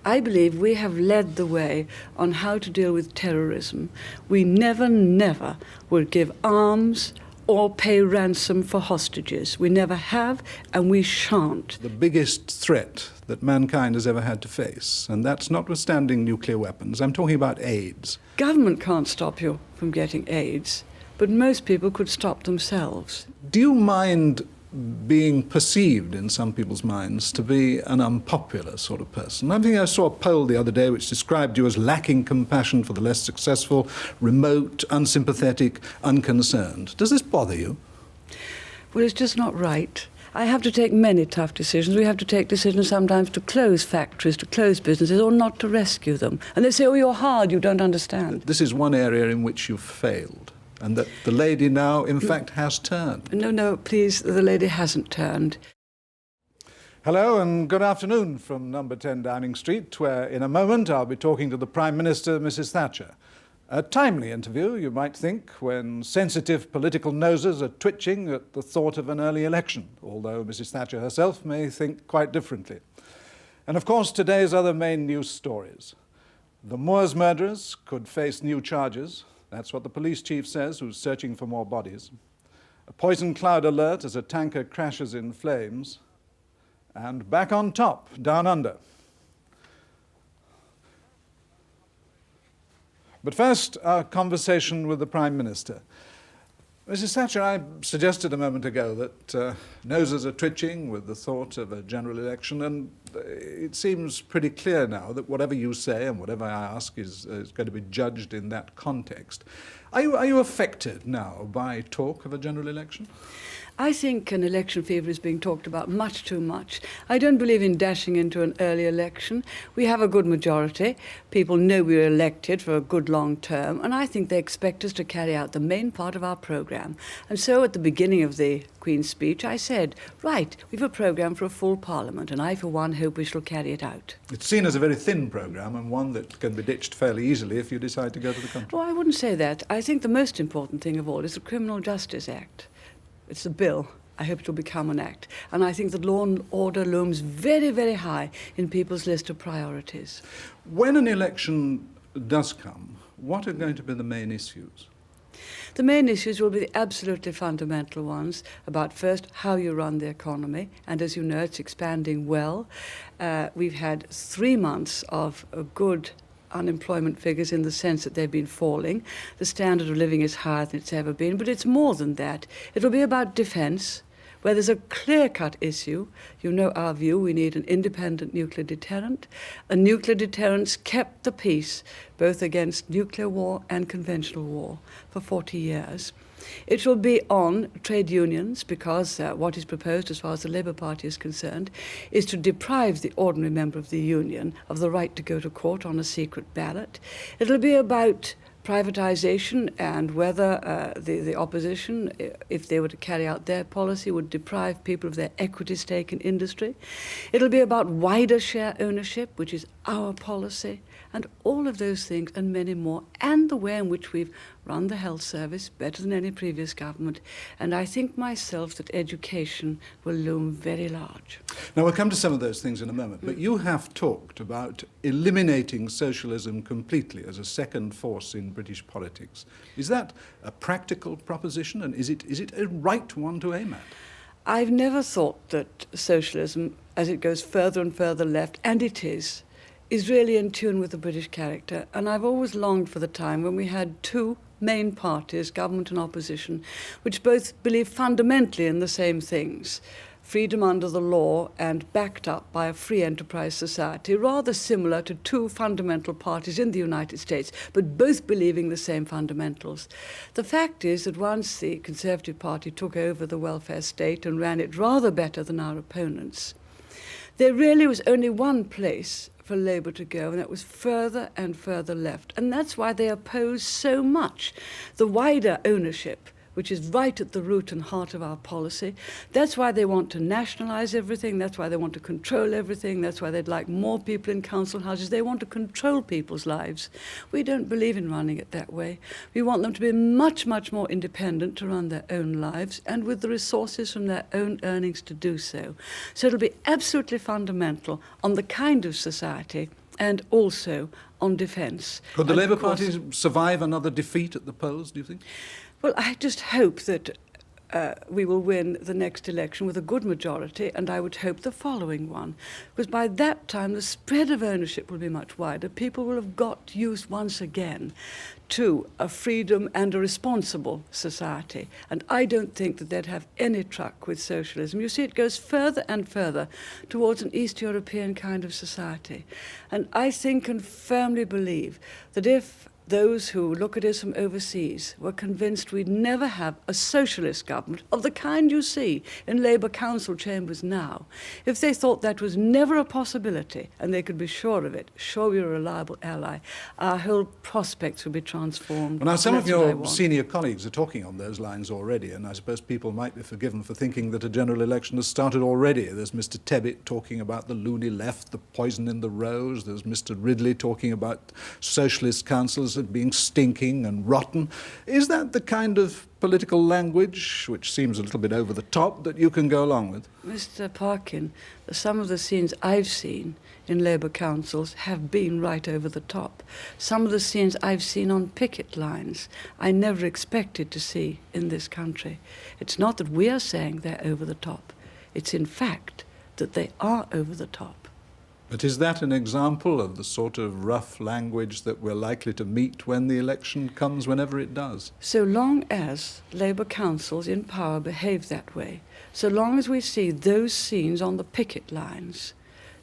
I believe we have led the way on how to deal with terrorism. We never, never would give arms or pay ransom for hostages. We never have, and we shan't. The biggest threat that mankind has ever had to face, and that's notwithstanding nuclear weapons. I'm talking about AIDS. Government can't stop you from getting AIDS, but most people could stop themselves. Do you mind being perceived in some people's minds to be an unpopular sort of person? I think I saw a poll the other day which described you as lacking compassion for the less successful, remote, unsympathetic, unconcerned. Does this bother you? Well, it's just not right. I have to take many tough decisions. We have to take decisions sometimes to close factories, to close businesses, or not to rescue them. And they say, oh, you're hard, you don't understand. This is one area in which you've failed, and that the lady now, in fact, has turned. No, please, the lady hasn't turned. Hello and good afternoon from number 10 Downing Street, where in a moment I'll be talking to the Prime Minister, Mrs. Thatcher. A timely interview, you might think, when sensitive political noses are twitching at the thought of an early election, although Mrs. Thatcher herself may think quite differently. And of course, today's other main news stories. The Moors murderers could face new charges. That's what the police chief says, who's searching for more bodies. A poison cloud alert as a tanker crashes in flames. And back on top, down under. But first, our conversation with the Prime Minister. Mrs. Thatcher, I suggested a moment ago that noses are twitching with the thought of a general election, and it seems pretty clear now that whatever you say and whatever I ask is going to be judged in that context. Are you affected now by talk of a general election? I think an election fever is being talked about much too much. I don't believe in dashing into an early election. We have a good majority. People know we're elected for a good long term, and I think they expect us to carry out the main part of our programme. And so at the beginning of the Queen's speech, I said, right, we've a programme for a full Parliament, and I, for one, hope we shall carry it out. It's seen as a very thin programme and one that can be ditched fairly easily if you decide to go to the country. Oh, I wouldn't say that. I think the most important thing of all is the Criminal Justice Act. It's a bill. I hope it will become an act. And I think that law and order looms very, very high in people's list of priorities. When an election does come, what are going to be the main issues? The main issues will be the absolutely fundamental ones about, first, how you run the economy. And as you know, it's expanding well. We've had 3 months of a good unemployment figures in the sense that they've been falling. The standard of living is higher than it's ever been, but it's more than that. It'll be about defence, where there's a clear-cut issue. You know our view, we need an independent nuclear deterrent. A nuclear deterrent's kept the peace, both against nuclear war and conventional war, for 40 years. It will be on trade unions, because what is proposed as far as the Labour Party is concerned is to deprive the ordinary member of the union of the right to go to court on a secret ballot. It'll be about privatisation and whether the opposition, if they were to carry out their policy, would deprive people of their equity stake in industry. It'll be about wider share ownership, which is our policy, and all of those things and many more, and the way in which we've run the health service better than any previous government. And I think myself that education will loom very large. Now, we'll come to some of those things in a moment, but you have talked about eliminating socialism completely as a second force in British politics. Is that a practical proposition, and is it a right one to aim at? I've never thought that socialism, as it goes further and further left, and it is really in tune with the British character. And I've always longed for the time when we had two main parties, government and opposition, which both believe fundamentally in the same things. Freedom under the law and backed up by a free enterprise society, rather similar to two fundamental parties in the United States, but both believing the same fundamentals. The fact is that once the Conservative Party took over the welfare state and ran it rather better than our opponents, there really was only one place for Labour to go, and that was further and further left. And that's why they oppose so much the wider ownership, which is right at the root and heart of our policy. That's why they want to nationalise everything. That's why they want to control everything. That's why they'd like more people in council houses. They want to control people's lives. We don't believe in running it that way. We want them to be much, much more independent to run their own lives and with the resources from their own earnings to do so. So it'll be absolutely fundamental on the kind of society and also on defence. Could the And Labour of course- Party survive another defeat at the polls, do you think? Well, I just hope that we will win the next election with a good majority, and I would hope the following one. Because by that time, the spread of ownership will be much wider. People will have got used once again to a freedom and a responsible society. And I don't think that they'd have any truck with socialism. You see, it goes further and further towards an East European kind of society. And I think and firmly believe that if those who look at us from overseas were convinced we'd never have a socialist government of the kind you see in Labour council chambers now, if they thought that was never a possibility, and they could be sure of it, sure we're a reliable ally, our whole prospects would be transformed. Well, now, some And of that's what I your want. senior colleagues are talking on those lines already, and I suppose people might be forgiven for thinking that a general election has started already. There's Mr. Tebbit talking about the loony left, the poison in the rose. There's Mr. Ridley talking about socialist councils as being stinking and rotten. Is that the kind of political language, which seems a little bit over the top, that you can go along with? Mr. Parkin, some of the scenes I've seen in Labour councils have been right over the top. Some of the scenes I've seen on picket lines I never expected to see in this country. It's not that we are saying they're over the top. It's in fact that they are over the top. But is that an example of the sort of rough language that we're likely to meet when the election comes, whenever it does? So long as Labour councils in power behave that way, so long as we see those scenes on the picket lines,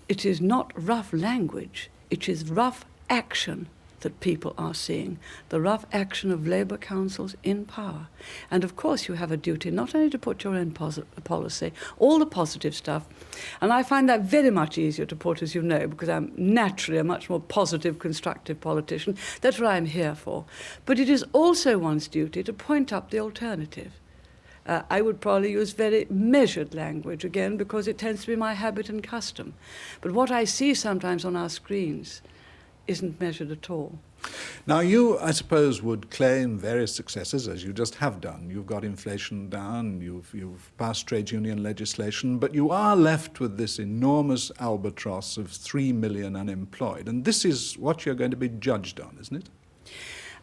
it is not rough language, it is rough action that people are seeing, the rough action of Labour councils in power. And of course you have a duty not only to put your own policy, all the positive stuff, and I find that very much easier to put, as you know, because I'm naturally a much more positive, constructive politician. That's what I'm here for. But it is also one's duty to point up the alternative. I would probably use very measured language again, because it tends to be my habit and custom. But what I see sometimes on our screens isn't measured at all. Now, you, I suppose, would claim various successes, as you just have done. You've got inflation down, you've passed trade union legislation, but you are left with this enormous albatross of 3 million unemployed. And this is what you're going to be judged on, isn't it?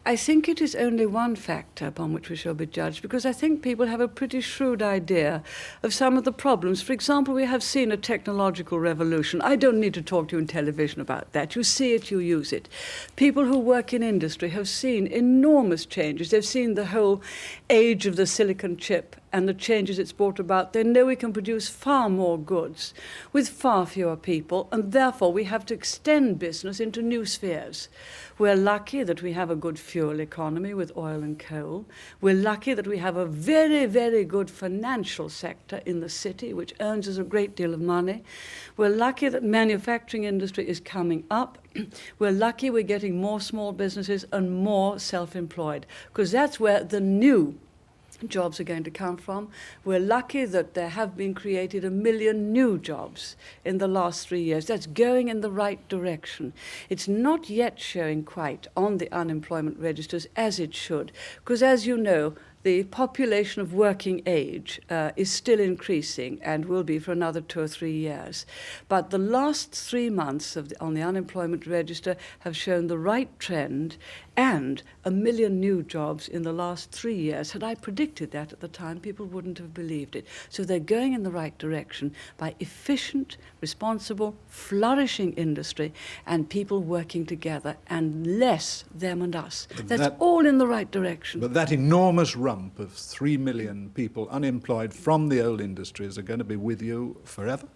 I think it is only one factor upon which we shall be judged, because I think people have a pretty shrewd idea of some of the problems. For example, we have seen a technological revolution. I don't need to talk to you in television about that. You see it, you use it. People who work in industry have seen enormous changes. They've seen the whole age of the silicon chip and the changes it's brought about. They know we can produce far more goods with far fewer people, and therefore we have to extend business into new spheres. We're lucky that we have a good fuel economy with oil and coal. We're lucky that we have a very, very good financial sector in the city, which earns us a great deal of money. We're lucky that manufacturing industry is coming up. We're lucky we're getting more small businesses and more self-employed, because that's where the new jobs are going to come from. We're lucky that there have been created 1 million new jobs in the last 3 years. That's going in the right direction. It's not yet showing quite on the unemployment registers as it should, because as you know, the population of working age is still increasing and will be for another 2 or 3 years. But the last 3 months on the unemployment register have shown the right trend, and 1 million new jobs in the last 3 years. Had I predicted that at the time, people wouldn't have believed it. So they're going in the right direction by efficient, responsible, flourishing industry and people working together, and less them and us. That's all in the right direction. But that enormous rump of 3 million people unemployed from the old industries are going to be with you forever?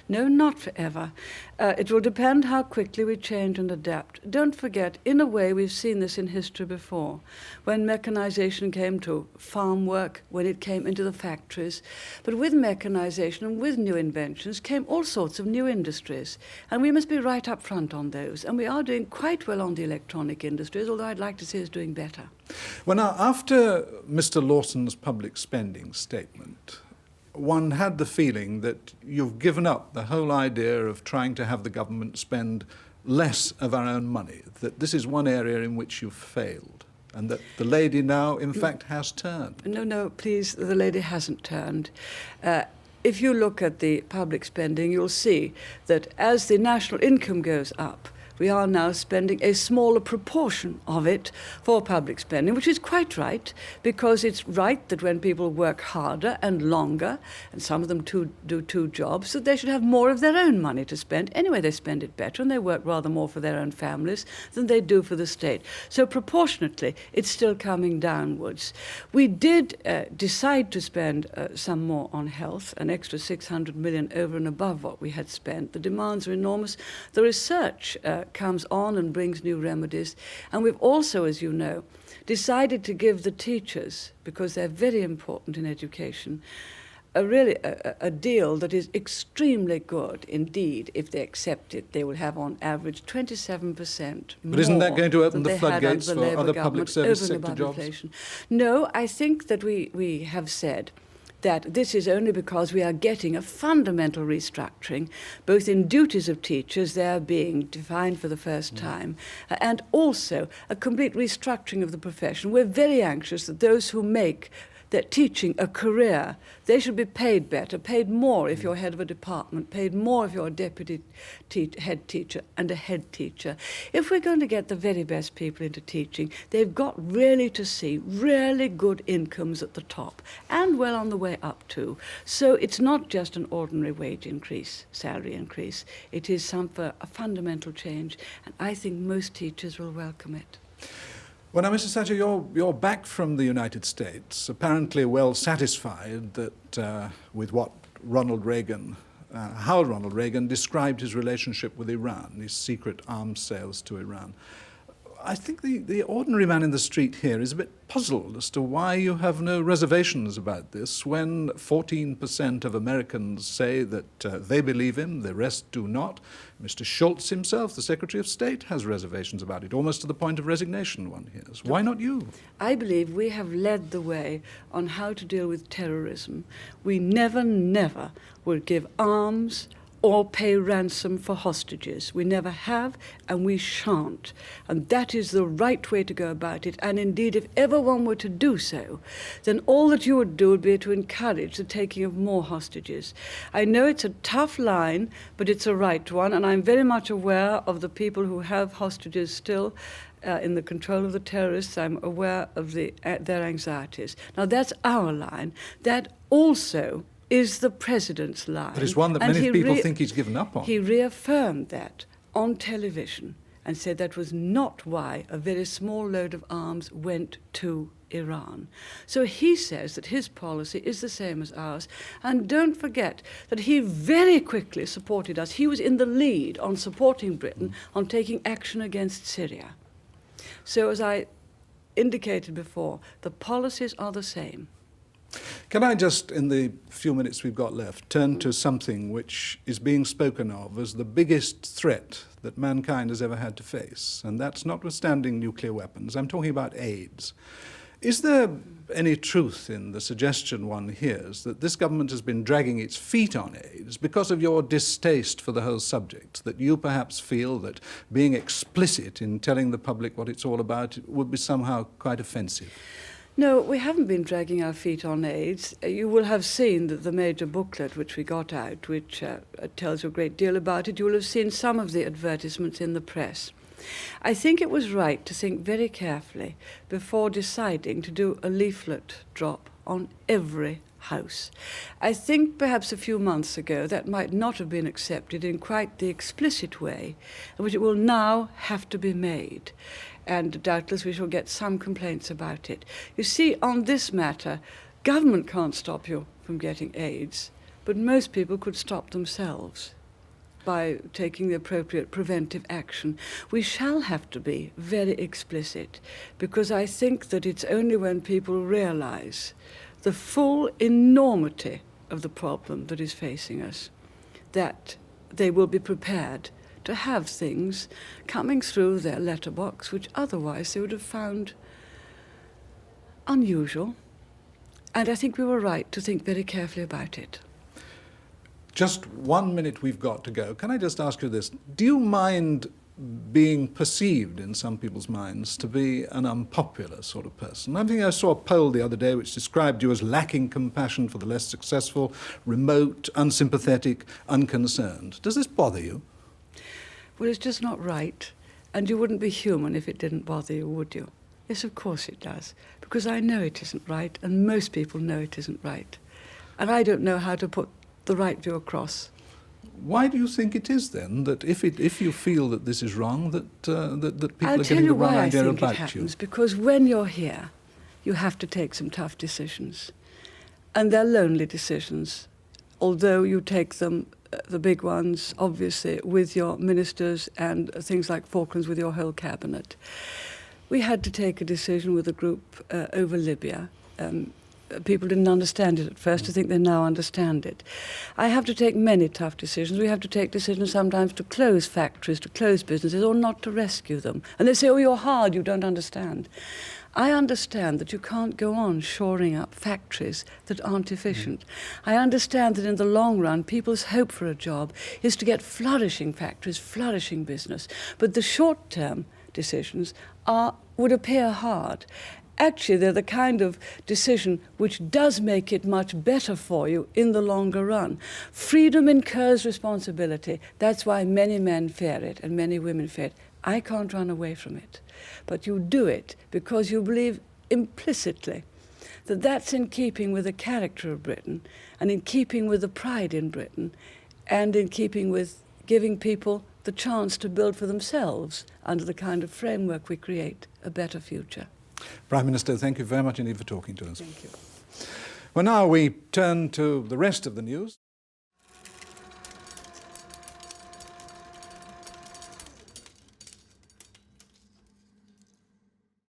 No, not forever. It will depend how quickly we change and adapt. Don't forget, in a way, we've seen this in history before. When mechanization came to farm work, when it came into the factories. But with mechanization and with new inventions came all sorts of new industries. And we must be right up front on those. And we are doing quite well on the electronic industries, although I'd like to see us doing better. Well, now, after Mr. Lawson's public spending statement, one had the feeling that you've given up the whole idea of trying to have the government spend less of our own money, that this is one area in which you've failed, and that the lady now, in fact, has turned. No, please, the lady hasn't turned. If you look at the public spending, you'll see that as the national income goes up, we are now spending a smaller proportion of it for public spending, which is quite right, because it's right that when people work harder and longer, and some of them do two jobs, that they should have more of their own money to spend. Anyway, they spend it better, and they work rather more for their own families than they do for the state. So proportionately, it's still coming downwards. We did decide to spend some more on health, an extra 600 million over and above what we had spent. The demands are enormous. The research comes on and brings new remedies. And we've also, as you know, decided to give the teachers, because they're very important in education, a deal that is extremely good indeed. If they accept it, they will have on average 27% more. But isn't that going to open the floodgates for Labour other public service over and sector above jobs? Inflation. No, I think that we have said that this is only because we are getting a fundamental restructuring, both in duties of teachers, they are being defined for the first time, and also a complete restructuring of the profession. We're very anxious that those who make that teaching a career, they should be paid better, paid more if you're head of a department, paid more if you're a deputy head teacher and a head teacher. If we're going to get the very best people into teaching, they've got really to see really good incomes at the top and well on the way up too. So it's not just an ordinary wage increase, salary increase. It is a fundamental change, and I think most teachers will welcome it. Well, now, Mrs. Thatcher, you're back from the United States, apparently well satisfied that with what how Ronald Reagan described his relationship with Iran, his secret arms sales to Iran. I think the ordinary man in the street here is a bit puzzled as to why you have no reservations about this when 14% of Americans say that they believe him, the rest do not. Mr. Schultz himself, the Secretary of State, has reservations about it, almost to the point of resignation, one hears. Why not you? I believe we have led the way on how to deal with terrorism. We never will give arms or pay ransom for hostages. We never have, and we shan't. And that is the right way to go about it. And indeed, if ever one were to do so, then all that you would do would be to encourage the taking of more hostages. I know it's a tough line, but it's a right one, and I'm very much aware of the people who have hostages still in the control of the terrorists. I'm aware of their anxieties. Now, that's our line. That also is the President's line. But it's one that many people think he's given up on. He reaffirmed that on television and said that was not why a very small load of arms went to Iran. So he says that his policy is the same as ours. And don't forget that he very quickly supported us. He was in the lead on supporting Britain on taking action against Syria. So as I indicated before, the policies are the same. Can I just, in the few minutes we've got left, turn to something which is being spoken of as the biggest threat that mankind has ever had to face, and that's notwithstanding nuclear weapons. I'm talking about AIDS. Is there any truth in the suggestion one hears that this government has been dragging its feet on AIDS because of your distaste for the whole subject, that you perhaps feel that being explicit in telling the public what it's all about would be somehow quite offensive? No, we haven't been dragging our feet on AIDS. You will have seen that the major booklet which we got out, which tells you a great deal about it, you will have seen some of the advertisements in the press. I think it was right to think very carefully before deciding to do a leaflet drop on every house. I think perhaps a few months ago that might not have been accepted in quite the explicit way in which it will now have to be made. And doubtless we shall get some complaints about it. You see, on this matter, government can't stop you from getting AIDS, but most people could stop themselves by taking the appropriate preventive action. We shall have to be very explicit, because I think that it's only when people realize the full enormity of the problem that is facing us that they will be prepared to have things coming through their letterbox which otherwise they would have found unusual. And I think we were right to think very carefully about it. Just 1 minute we've got to go. Can I just ask you this? Do you mind being perceived in some people's minds to be an unpopular sort of person? I think I saw a poll the other day which described you as lacking compassion for the less successful, remote, unsympathetic, unconcerned. Does this bother you? Well, it's just not right. And you wouldn't be human if it didn't bother you, would you? Yes, of course it does. Because I know it isn't right, and most people know it isn't right. And I don't know how to put the right view across. Why do you think it is then that if you feel that this is wrong, that people I'll are tell getting you the wrong why I idea think it about happens. you? Because when you're here, you have to take some tough decisions. And they're lonely decisions, although you take them, the big ones, obviously, with your ministers and things like Falklands with your whole cabinet. We had to take a decision with a group over Libya. People didn't understand it at first. I think they now understand it. I have to take many tough decisions. We have to take decisions sometimes to close factories, to close businesses, or not to rescue them. And they say, oh, you're hard, you don't understand. I understand that you can't go on shoring up factories that aren't efficient. I understand that in the long run, people's hope for a job is to get flourishing factories, flourishing business. But the short-term decisions would appear hard. Actually, they're the kind of decision which does make it much better for you in the longer run. Freedom incurs responsibility. That's why many men fear it and many women fear it. I can't run away from it. But you do it because you believe implicitly that that's in keeping with the character of Britain and in keeping with the pride in Britain and in keeping with giving people the chance to build for themselves under the kind of framework we create a better future. Prime Minister, thank you very much indeed for talking to us. Thank you. Well, now we turn to the rest of the news.